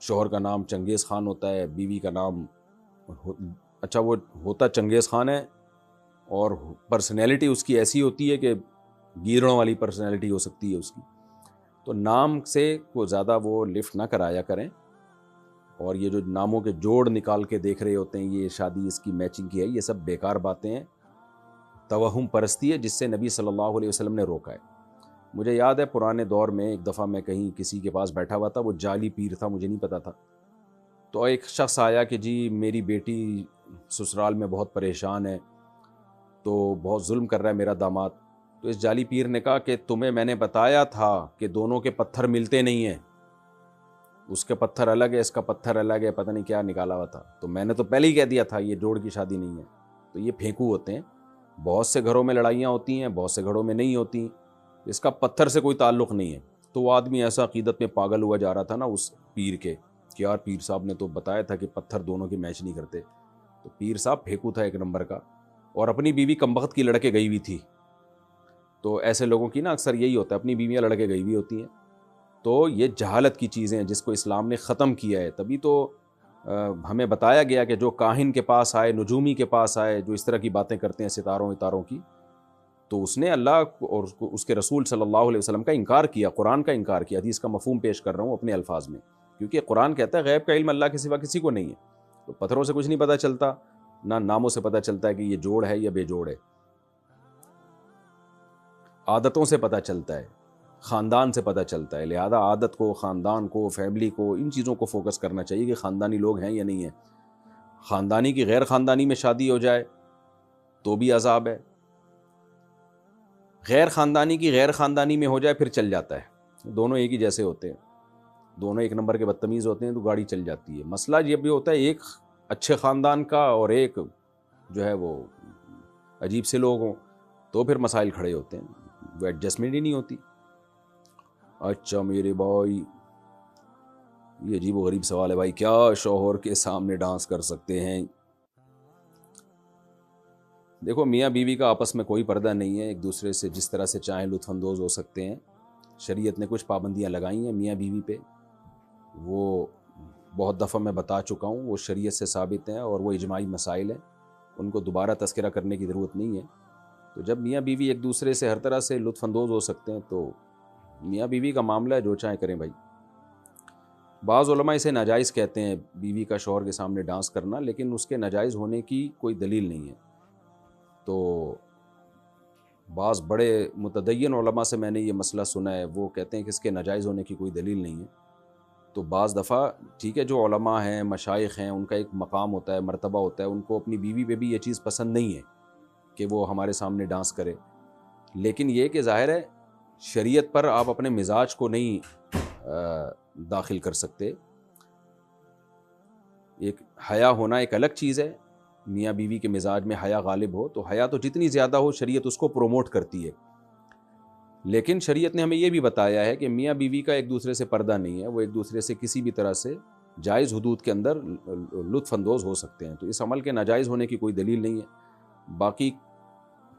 شوہر کا نام چنگیز خان ہوتا ہے، بیوی کا نام اچھا وہ ہوتا چنگیز خان ہے، اور پرسنالٹی اس کی ایسی ہوتی ہے کہ گیروں والی پرسنالٹی ہو سکتی ہے اس کی، تو نام سے کو زیادہ وہ لفٹ نہ کرایا کریں. اور یہ جو ناموں کے جوڑ نکال کے دیکھ رہے ہوتے ہیں یہ شادی اس کی میچنگ کی ہے، یہ سب بیکار باتیں ہیں، توہم پرستی ہے جس سے نبی صلی اللہ علیہ وسلم نے روکا ہے. مجھے یاد ہے پرانے دور میں ایک دفعہ میں کہیں کسی کے پاس بیٹھا ہوا تھا، وہ جعلی پیر تھا، مجھے نہیں پتا تھا. تو ایک شخص آیا کہ جی میری بیٹی سسرال میں بہت پریشان ہے، تو بہت ظلم کر رہا ہے میرا داماد. تو اس جعلی پیر نے کہا کہ تمہیں میں نے بتایا تھا کہ دونوں کے پتھر ملتے نہیں ہیں، اس کے پتھر الگ ہے، اس کا پتھر الگ ہے، پتہ نہیں کیا نکالا ہوا تھا. تو میں نے تو پہلے ہی کہہ دیا تھا یہ جوڑ کی شادی نہیں ہے. تو یہ پھینکو ہوتے ہیں. بہت سے گھروں میں لڑائیاں ہوتی ہیں، بہت سے گھروں میں نہیں ہوتی، اس کا پتھر سے کوئی تعلق نہیں ہے. تو وہ آدمی ایسا عقیدت میں پاگل ہوا جا رہا تھا نا اس پیر کے کہ یار پیر صاحب نے تو بتایا تھا کہ پتھر دونوں کے میچ نہیں کرتے. تو پیر صاحب پھینکو تھا ایک نمبر کا، اور اپنی بیوی کمبخت کی لڑکے گئی ہوئی تھی. تو ایسے لوگوں کی نا اکثر یہی ہوتا ہے، اپنی بیویاں لڑکے گئی ہوئی ہوتی ہیں. تو یہ جہالت کی چیزیں ہیں جس کو اسلام نے ختم کیا ہے. تبھی تو ہمیں بتایا گیا کہ جو کاہن کے پاس آئے، نجومی کے پاس آئے، جو اس طرح کی باتیں کرتے ہیں ستاروں اتاروں کی، تو اس نے اللہ اور اس کے رسول صلی اللہ علیہ وسلم کا انکار کیا، قرآن کا انکار کیا. حدیث کا مفہوم پیش کر رہا ہوں اپنے الفاظ میں، کیونکہ قرآن کہتا ہے غیب کا علم اللہ کے سوا کسی کو نہیں ہے. تو پتھروں سے کچھ نہیں پتہ چلتا، نہ ناموں سے پتہ چلتا ہے کہ یہ جوڑ ہے یا بے جوڑ ہے. عادتوں سے پتہ چلتا ہے، خاندان سے پتہ چلتا ہے. لہذا عادت کو، خاندان کو، فیملی کو، ان چیزوں کو فوکس کرنا چاہیے کہ خاندانی لوگ ہیں یا نہیں ہیں. خاندانی کی غیر خاندانی میں شادی ہو جائے تو بھی عذاب ہے، غیر خاندانی کی غیر خاندانی میں ہو جائے پھر چل جاتا ہے. دونوں ایک ہی جیسے ہوتے ہیں، دونوں ایک نمبر کے بدتمیز ہوتے ہیں تو گاڑی چل جاتی ہے. مسئلہ یہ بھی ہوتا ہے ایک اچھے خاندان کا اور ایک جو ہے وہ عجیب سے لوگ ہوں تو پھر مسائل کھڑے ہوتے ہیں، وہ ایڈجسٹمنٹ ہی نہیں ہوتی. اچھا میرے بھائی یہ عجیب و غریب سوال ہے بھائی، کیا شوہر کے سامنے ڈانس کر سکتے ہیں؟ دیکھو میاں بیوی کا آپس میں کوئی پردہ نہیں ہے، ایک دوسرے سے جس طرح سے چاہیں لطف اندوز ہو سکتے ہیں. شریعت نے کچھ پابندیاں لگائی ہیں میاں بیوی پہ، وہ بہت دفعہ میں بتا چکا ہوں، وہ شریعت سے ثابت ہیں اور وہ اجماعی مسائل ہیں، ان کو دوبارہ تذکرہ کرنے کی ضرورت نہیں ہے. تو جب میاں بیوی ایک دوسرے سے ہر طرح سے لطف اندوز ہو سکتے ہیں تو میاں بیوی کا معاملہ ہے، جو چاہیں کریں بھائی. بعض علماء اسے ناجائز کہتے ہیں بیوی کا شوہر کے سامنے ڈانس کرنا، لیکن اس کے ناجائز ہونے کی کوئی دلیل نہیں ہے. تو بعض بڑے متدین علماء سے میں نے یہ مسئلہ سنا ہے، وہ کہتے ہیں کہ اس کے ناجائز ہونے کی کوئی دلیل نہیں ہے. تو بعض دفعہ ٹھیک ہے جو علماء ہیں، مشائخ ہیں، ان کا ایک مقام ہوتا ہے، مرتبہ ہوتا ہے، ان کو اپنی بیوی پہ بھی یہ چیز پسند نہیں ہے کہ وہ ہمارے سامنے ڈانس کرے. لیکن یہ کہ ظاہر ہے شریعت پر آپ اپنے مزاج کو نہیں داخل کر سکتے. ایک حیا ہونا ایک الگ چیز ہے، میاں بیوی کے مزاج میں حیا غالب ہو تو حیا تو جتنی زیادہ ہو شریعت اس کو پروموٹ کرتی ہے. لیکن شریعت نے ہمیں یہ بھی بتایا ہے کہ میاں بیوی کا ایک دوسرے سے پردہ نہیں ہے، وہ ایک دوسرے سے کسی بھی طرح سے جائز حدود کے اندر لطف اندوز ہو سکتے ہیں. تو اس عمل کے ناجائز ہونے کی کوئی دلیل نہیں ہے. باقی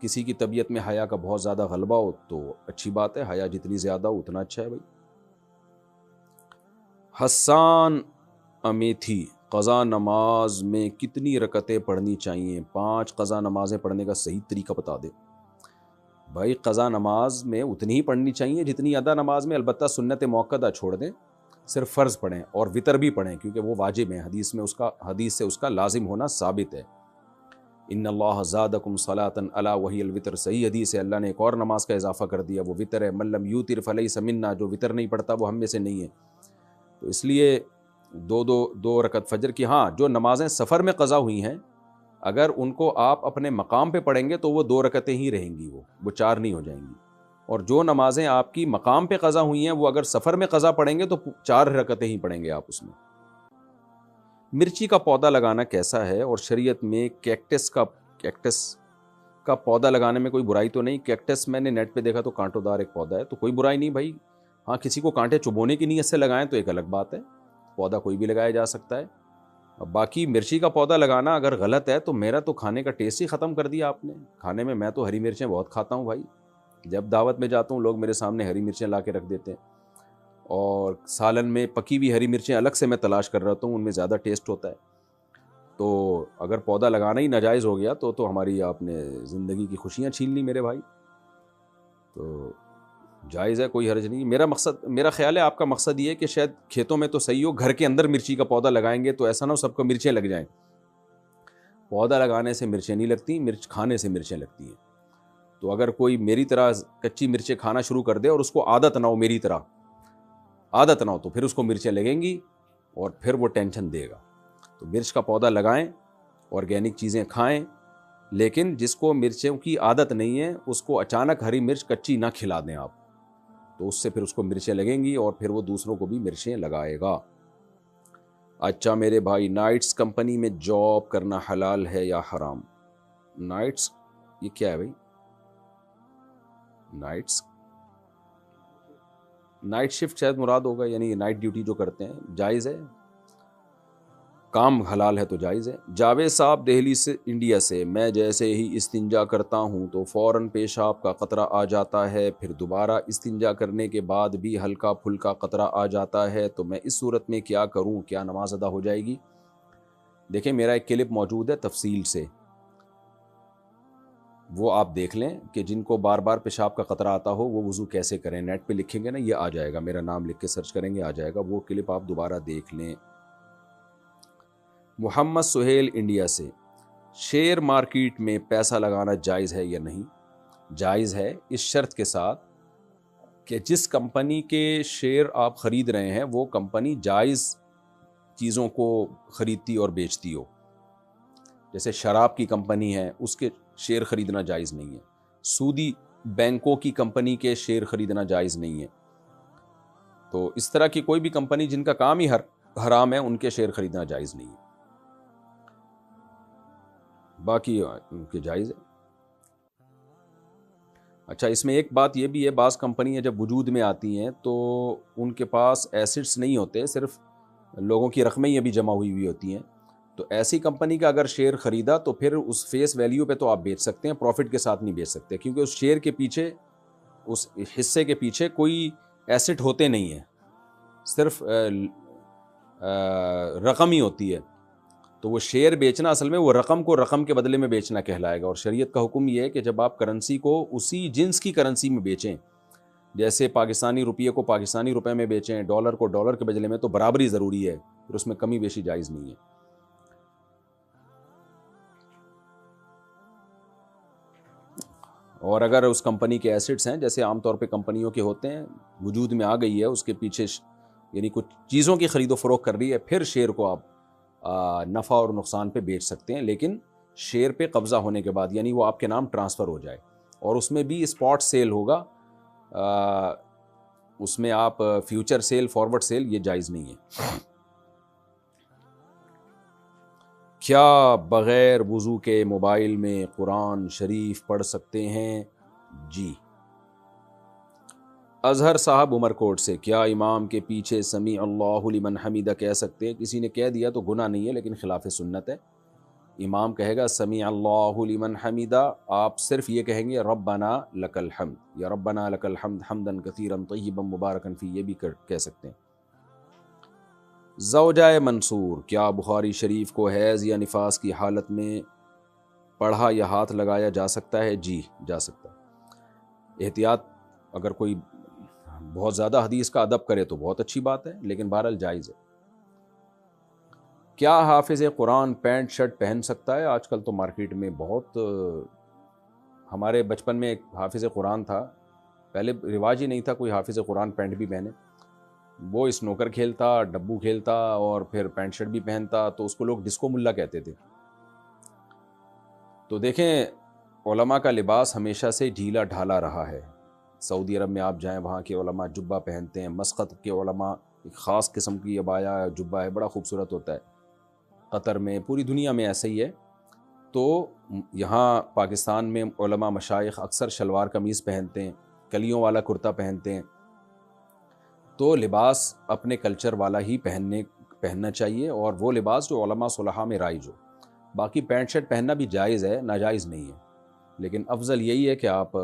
کسی کی طبیعت میں حیا کا بہت زیادہ غلبہ ہو تو اچھی بات ہے، حیا جتنی زیادہ ہو اتنا اچھا ہے بھائی. حسان امیتھی، قضا نماز میں کتنی رکعتیں پڑھنی چاہیے؟ 5 قضا نمازیں پڑھنے کا صحیح طریقہ بتا دے. بھائی قضا نماز میں اتنی ہی پڑھنی چاہیے جتنی ادا نماز میں، البتہ سنت موقدہ چھوڑ دیں، صرف فرض پڑھیں اور وطر بھی پڑھیں کیونکہ وہ واجب ہیں، حدیث سے اس کا لازم ہونا ثابت ہے. ان اللہ زادکم صلاۃ الا وہی الوتر، صحیح حدیث ہے. اللہ نے ایک اور نماز کا اضافہ کر دیا، وہ وطر ہے. من لم یوتر فلیس منا، جو وطر نہیں پڑھتا وہ ہم میں سے نہیں ہے. تو اس لیے دو رکعت فجر کی، ہاں جو نمازیں سفر میں قضا ہوئی ہیں اگر ان کو آپ اپنے مقام پہ پڑھیں گے تو وہ 2 رکعتیں ہی رہیں گی، وہ 4 نہیں ہو جائیں گی. اور جو نمازیں آپ کی مقام پہ قضا ہوئی ہیں وہ اگر سفر میں قضا پڑھیں گے تو 4 رکعتیں ہی پڑھیں گے آپ اس میں. مرچی کا پودا لگانا کیسا ہے؟ اور شریعت میں کیکٹس کا پودا لگانے میں کوئی برائی تو نہیں؟ کیکٹس میں نے نیٹ پہ دیکھا تو کانٹوں دار ایک پودا ہے، تو کوئی برائی نہیں بھائی. ہاں کسی کو کانٹے چبونے کی نیت سے لگائیں تو ایک الگ بات ہے، پودا کوئی بھی لگایا جا سکتا ہے. باقی مرچی کا پودا لگانا اگر غلط ہے تو میرا تو کھانے کا ٹیسٹ ہی ختم کر دیا آپ نے. کھانے میں تو ہری مرچیں بہت کھاتا ہوں بھائی، جب دعوت میں جاتا ہوں لوگ میرے سامنے ہری مرچیں لا کے رکھ دیتے ہیں. اور سالن میں پکی ہوئی ہری مرچیں الگ سے میں تلاش کر رہا ہوں، ان میں زیادہ ٹیسٹ ہوتا ہے. تو اگر پودا لگانا ہی ناجائز ہو گیا تو ہماری آپ نے زندگی کی خوشیاں چھین لی میرے بھائی. تو جائز ہے، کوئی حرج نہیں. میرا خیال ہے آپ کا مقصد یہ ہے کہ شاید کھیتوں میں تو صحیح ہو، گھر کے اندر مرچی کا پودا لگائیں گے تو ایسا نہ ہو سب کو مرچیں لگ جائیں. پودا لگانے سے مرچیں نہیں لگتی، مرچ کھانے سے مرچیں لگتی ہیں. تو اگر کوئی میری طرح کچی مرچیں کھانا شروع کر دے اور اس کو عادت نہ ہو، میری طرح عادت نہ ہو، تو پھر اس کو مرچیں لگیں گی اور پھر وہ ٹینشن دے گا. تو مرچ کا پودا لگائیں، آرگینک چیزیں کھائیں، لیکن جس کو مرچوں کی عادت نہیں ہے اس کو اچانک ہری مرچ کچی نہ کھلا دیں آپ، تو اس سے پھر اس کو مرچیں لگیں گی اور پھر وہ دوسروں کو بھی مرچیں لگائے گا. اچھا میرے بھائی، نائٹس کمپنی میں جاب کرنا حلال ہے یا حرام؟ نائٹس یہ کیا ہے بھائی؟ نائٹ شفٹ شاید مراد ہوگا، یعنی نائٹ ڈیوٹی جو کرتے ہیں. جائز ہے، کام حلال ہے تو جائز ہے. جاوید صاحب دہلی سے، انڈیا سے، میں جیسے ہی استنجا کرتا ہوں تو فوراً پیشاب کا قطرہ آ جاتا ہے، پھر دوبارہ استنجا کرنے کے بعد بھی ہلکا پھلکا قطرہ آ جاتا ہے، تو میں اس صورت میں کیا کروں؟ کیا نماز ادا ہو جائے گی؟ دیکھیں میرا ایک کلپ موجود ہے تفصیل سے، وہ آپ دیکھ لیں کہ جن کو بار بار پیشاب کا قطرہ آتا ہو وہ وضو کیسے کریں. نیٹ پہ لکھیں گے نا، یہ آ جائے گا، میرا نام لکھ کے سرچ کریں گے آ جائے گا، وہ کلپ آپ دوبارہ دیکھ لیں. محمد سہیل انڈیا سے، شیئر مارکیٹ میں پیسہ لگانا جائز ہے یا نہیں؟ جائز ہے، اس شرط کے ساتھ کہ جس کمپنی کے شیئر آپ خرید رہے ہیں وہ کمپنی جائز چیزوں کو خریدتی اور بیچتی ہو. جیسے شراب کی کمپنی ہے، اس کے شیئر خریدنا جائز نہیں ہے. سودی بینکوں کی کمپنی کے شیئر خریدنا جائز نہیں ہے. تو اس طرح کی کوئی بھی کمپنی جن کا کام ہی حرام ہے ان کے شیئر خریدنا جائز نہیں ہے. باقی ان کے جائز ہے. اچھا اس میں ایک بات یہ بھی ہے، بعض کمپنیاں جب وجود میں آتی ہیں تو ان کے پاس ایسٹس نہیں ہوتے، صرف لوگوں کی رقمیں ہی ابھی جمع ہوئی ہوتی ہیں. تو ایسی کمپنی کا اگر شیئر خریدا تو پھر اس فیس ویلیو پہ تو آپ بیچ سکتے ہیں، پروفٹ کے ساتھ نہیں بیچ سکتے، کیونکہ اس شیئر کے پیچھے، اس حصے کے پیچھے کوئی ایسٹ ہوتے نہیں ہیں، صرف رقم ہی ہوتی ہے. تو وہ شیئر بیچنا اصل میں وہ رقم کو رقم کے بدلے میں بیچنا کہلائے گا. اور شریعت کا حکم یہ ہے کہ جب آپ کرنسی کو اسی جنس کی کرنسی میں بیچیں، جیسے پاکستانی روپیے کو پاکستانی روپے میں بیچیں، ڈالر کو ڈالر کے بدلے میں، تو برابری ضروری ہے، پھر اس میں کمی بیشی جائز نہیں ہے. اور اگر اس کمپنی کے ایسٹس ہیں، جیسے عام طور پہ کمپنیوں کے ہوتے ہیں، وجود میں آ گئی ہے، اس کے پیچھے یعنی کچھ چیزوں کی خرید و فروخت کر رہی ہے، پھر شیئر کو آپ نفع اور نقصان پہ بیچ سکتے ہیں، لیکن شیئر پہ قبضہ ہونے کے بعد، یعنی وہ آپ کے نام ٹرانسفر ہو جائے. اور اس میں بھی اسپاٹ سیل ہوگا، اس میں آپ فیوچر سیل، فارورڈ سیل یہ جائز نہیں ہے. کیا بغیر وضو کے موبائل میں قرآن شریف پڑھ سکتے ہیں؟ جی. اظہر صاحب عمر کوٹ سے، کیا امام کے پیچھے سمیع اللہ لمن حمیدہ کہہ سکتے ہیں؟ کسی نے کہہ دیا تو گناہ نہیں ہے، لیکن خلاف سنت ہے. امام کہے گا سمیع اللہ لمن حمیدہ، آپ صرف یہ کہیں گے ربنا لک الحمد، یا ربنا لک الحمد حمدا کثیرا طیبا مبارکا فی، یہ بھی کہہ سکتے ہیں. زوجہ منصور، کیا بخاری شریف کو حیض یا نفاس کی حالت میں پڑھا یا ہاتھ لگایا جا سکتا ہے؟ جی جا سکتا ہے. احتیاط، اگر کوئی بہت زیادہ حدیث کا ادب کرے تو بہت اچھی بات ہے، لیکن بہرحال جائز ہے. کیا حافظ قرآن پینٹ شرٹ پہن سکتا ہے؟ آج کل تو مارکیٹ میں بہت، ہمارے بچپن میں ایک حافظ قرآن تھا، پہلے رواج ہی نہیں تھا کوئی حافظ قرآن پینٹ بھی پہنے. وہ اسنوکر کھیلتا، ڈبو کھیلتا اور پھر پینٹ شرٹ بھی پہنتا، تو اس کو لوگ ڈسکو ملا کہتے تھے. تو دیکھیں علماء کا لباس ہمیشہ سے ڈھیلا ڈھالا رہا ہے. سعودی عرب میں آپ جائیں، وہاں کے علماء جبہ پہنتے ہیں. مسقط کے علماء ایک خاص قسم کی عبایا جبہ ہے، بڑا خوبصورت ہوتا ہے. قطر میں، پوری دنیا میں ایسا ہی ہے. تو یہاں پاکستان میں علماء مشائخ اکثر شلوار قمیض پہنتے ہیں، کلیوں والا کرتا پہنتے ہیں. تو لباس اپنے کلچر والا ہی پہننا چاہیے، اور وہ لباس جو علماء صلحاء میں رائج ہو. باقی پینٹ شرٹ پہننا بھی جائز ہے، ناجائز نہیں ہے، لیکن افضل یہی ہے کہ آپ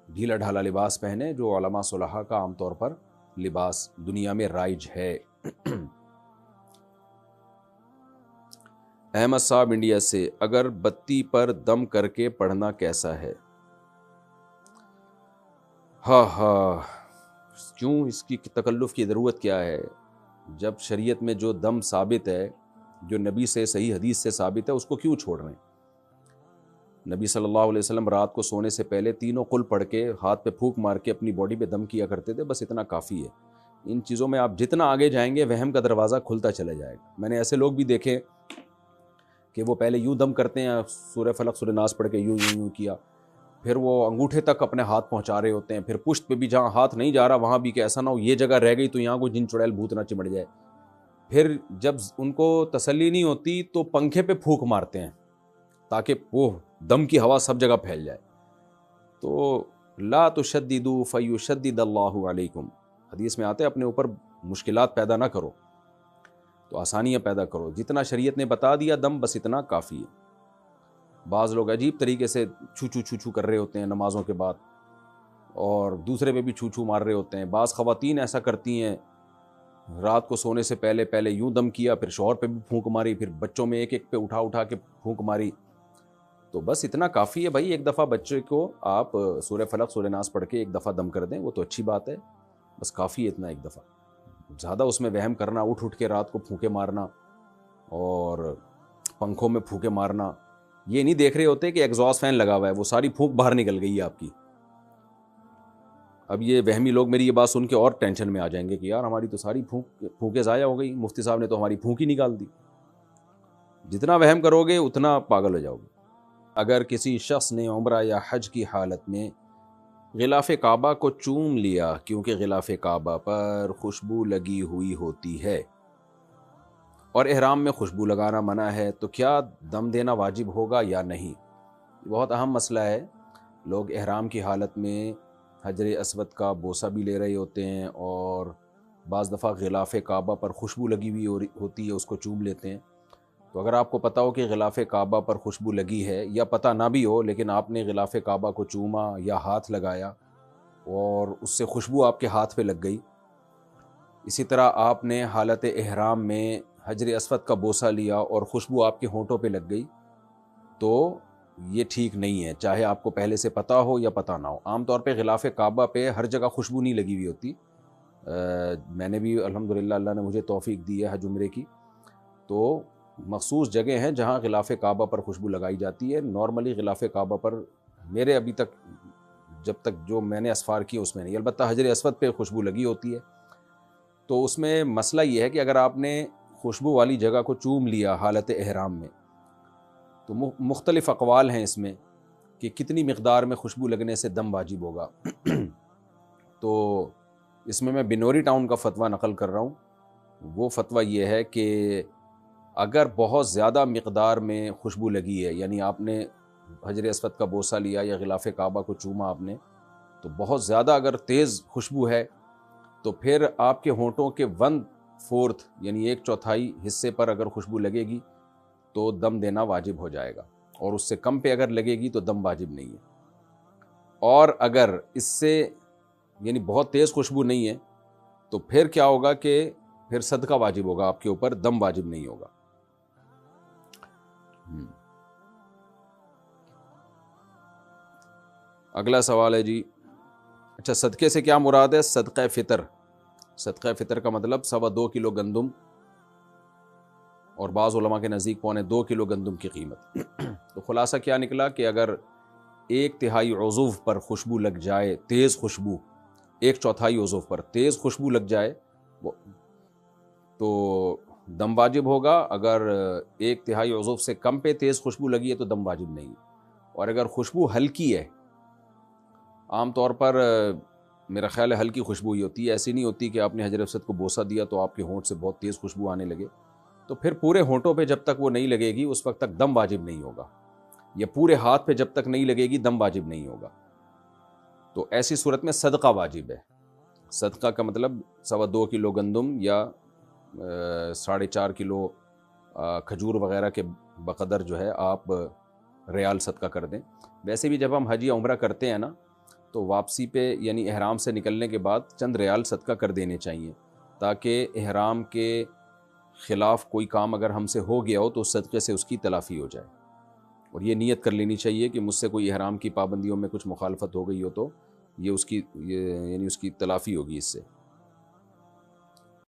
ڈھیلا ڈھالا لباس پہنیں جو علماء صلحاء کا عام طور پر لباس دنیا میں رائج ہے۔ احمد صاحب انڈیا سے، اگر بتی پر دم کر کے پڑھنا کیسا ہے؟ ہاں کیوں اس کی تکلف کی ضرورت کیا ہے؟ جب شریعت میں جو دم ثابت ہے، جو نبی سے صحیح حدیث سے ثابت ہے، اس کو کیوں چھوڑ رہے ہیں؟ نبی صلی اللہ علیہ وسلم رات کو سونے سے پہلے تینوں قل پڑھ کے ہاتھ پہ پھونک مار کے اپنی باڈی پہ دم کیا کرتے تھے، بس اتنا کافی ہے۔ ان چیزوں میں آپ جتنا آگے جائیں گے وہم کا دروازہ کھلتا چلا جائے گا۔ میں نے ایسے لوگ بھی دیکھے کہ وہ پہلے یوں دم کرتے ہیں، سورہ فلق سورہ ناس پڑھ کے یوں کیا، پھر وہ انگوٹھے تک اپنے ہاتھ پہنچا رہے ہوتے ہیں، پھر پشت پہ بھی جہاں ہاتھ نہیں جا رہا وہاں بھی، کہ ایسا نہ ہو یہ جگہ رہ گئی تو یہاں کوئی جن چڑیل بھوت نہ چمٹ جائے۔ پھر جب ان کو تسلی نہیں ہوتی تو پنکھے پہ پھونک مارتے ہیں تاکہ وہ دم کی ہوا سب جگہ پھیل جائے۔ تو لا تشددوا فیشدد اللہ علیکم، حدیث میں آتے ہیں اپنے اوپر مشکلات پیدا نہ کرو تو آسانیاں پیدا کرو، جتنا شریعت نے بتا دیا دم بس اتنا کافی ہے۔ بعض لوگ عجیب طریقے سے چھو کر رہے ہوتے ہیں نمازوں کے بعد، اور دوسرے پہ بھی چھو مار رہے ہوتے ہیں۔ بعض خواتین ایسا کرتی ہیں، رات کو سونے سے پہلے یوں دم کیا، پھر شوہر پہ بھی پھونک ماری، پھر بچوں میں ایک پہ اٹھا کے پھونک ماری۔ تو بس اتنا کافی ہے بھائی، ایک دفعہ بچے کو آپ سورہ فلق سورہ ناس پڑھ کے ایک دفعہ دم کر دیں، وہ تو اچھی بات ہے، بس کافی ہے اتنا ایک دفعہ۔ زیادہ اس میں وہم کرنا، اٹھ کے رات کو پھونکے مارنا اور پنکھوں میں پھونکے مارنا، یہ نہیں دیکھ رہے ہوتے کہ ایگزاسٹ فین لگا ہوا ہے، وہ ساری پھونک باہر نکل گئی ہے آپ کی۔ اب یہ وہمی لوگ میری یہ بات سن کے اور ٹینشن میں آ جائیں گے کہ یار ہماری تو ساری پھونکیں ضائع ہو گئی، مفتی صاحب نے تو ہماری پھونک ہی نکال دی۔ جتنا وہم کرو گے اتنا پاگل ہو جاؤ گے۔ اگر کسی شخص نے عمرہ یا حج کی حالت میں غلاف کعبہ کو چوم لیا کیونکہ غلاف کعبہ پر خوشبو لگی ہوئی ہوتی ہے اور احرام میں خوشبو لگانا منع ہے، تو کیا دم دینا واجب ہوگا یا نہیں؟ یہ بہت اہم مسئلہ ہے۔ لوگ احرام کی حالت میں حجر اسود کا بوسہ بھی لے رہے ہوتے ہیں، اور بعض دفعہ غلاف کعبہ پر خوشبو لگی ہوئی ہوتی ہے اس کو چوم لیتے ہیں۔ تو اگر آپ کو پتہ ہو کہ غلاف کعبہ پر خوشبو لگی ہے، یا پتہ نہ بھی ہو لیکن آپ نے غلاف کعبہ کو چوما یا ہاتھ لگایا اور اس سے خوشبو آپ کے ہاتھ پہ لگ گئی، اسی طرح آپ نے حالت احرام میں حجر اسود کا بوسہ لیا اور خوشبو آپ کے ہونٹوں پہ لگ گئی، تو یہ ٹھیک نہیں ہے، چاہے آپ کو پہلے سے پتہ ہو یا پتہ نہ ہو۔ عام طور پہ غلاف کعبہ پہ ہر جگہ خوشبو نہیں لگی ہوئی ہوتی۔ میں نے بھی الحمدللہ اللہ نے مجھے توفیق دی ہے حج عمرے کی، تو مخصوص جگہ ہیں جہاں غلاف کعبہ پر خوشبو لگائی جاتی ہے۔ نارملی غلاف کعبہ پر میرے ابھی تک جب تک جو میں نے اسفار کی اس میں نہیں، البتہ حجر اسود پہ خوشبو لگی ہوتی ہے۔ تو اس میں مسئلہ یہ ہے کہ اگر آپ نے خوشبو والی جگہ کو چوم لیا حالت احرام میں، تو مختلف اقوال ہیں اس میں کہ کتنی مقدار میں خوشبو لگنے سے دم واجب ہوگا۔ تو اس میں بنوری ٹاؤن کا فتویٰ نقل کر رہا ہوں۔ وہ فتویٰ یہ ہے کہ اگر بہت زیادہ مقدار میں خوشبو لگی ہے، یعنی آپ نے حجر اسود کا بوسہ لیا یا غلاف کعبہ کو چوما آپ نے، تو بہت زیادہ اگر تیز خوشبو ہے تو پھر آپ کے ہونٹوں کے 1/4 یعنی 1/4 حصے پر اگر خوشبو لگے گی تو دم دینا واجب ہو جائے گا، اور اس سے کم پہ اگر لگے گی تو دم واجب نہیں ہے۔ اور اگر اس سے یعنی بہت تیز خوشبو نہیں ہے تو پھر کیا ہوگا کہ پھر صدقہ واجب ہوگا آپ کے اوپر، دم واجب نہیں ہوگا۔ اگلا سوال ہے جی، اچھا صدقے سے کیا مراد ہے؟ صدقہ فطر، صدقہ فطر کا مطلب 2.25 کلو گندم، اور بعض علماء کے نزدیک 2.25 کلو گندم کی قیمت۔ تو خلاصہ کیا نکلا کہ اگر 1/3 عضو پر خوشبو لگ جائے، تیز خوشبو، 1/4 عضو پر تیز خوشبو لگ جائے تو دم واجب ہوگا۔ اگر 1/3 عضو سے کم پہ تیز خوشبو لگی ہے تو دم واجب نہیں۔ اور اگر خوشبو ہلکی ہے، عام طور پر میرا خیال ہے ہلکی خوشبو ہی ہوتی ہے، ایسی نہیں ہوتی کہ آپ نے حجر اسود کو بوسہ دیا تو آپ کے ہونٹ سے بہت تیز خوشبو آنے لگے، تو پھر پورے ہونٹوں پہ جب تک وہ نہیں لگے گی اس وقت تک دم واجب نہیں ہوگا، یا پورے ہاتھ پہ جب تک نہیں لگے گی دم واجب نہیں ہوگا۔ تو ایسی صورت میں صدقہ واجب ہے۔ صدقہ کا مطلب 2.25 کلو گندم یا 4.5 کلو کھجور وغیرہ کے بقدر جو ہے آپ ریال صدقہ کر دیں۔ ویسے بھی جب ہم حج یا عمرہ کرتے ہیں نا تو واپسی پہ یعنی احرام سے نکلنے کے بعد چند ریال صدقہ کر دینے چاہیے، تاکہ احرام کے خلاف کوئی کام اگر ہم سے ہو گیا ہو تو اس صدقے سے اس کی تلافی ہو جائے۔ اور یہ نیت کر لینی چاہیے کہ مجھ سے کوئی احرام کی پابندیوں میں کچھ مخالفت ہو گئی ہو تو یہ اس کی یعنی اس کی تلافی ہوگی اس سے۔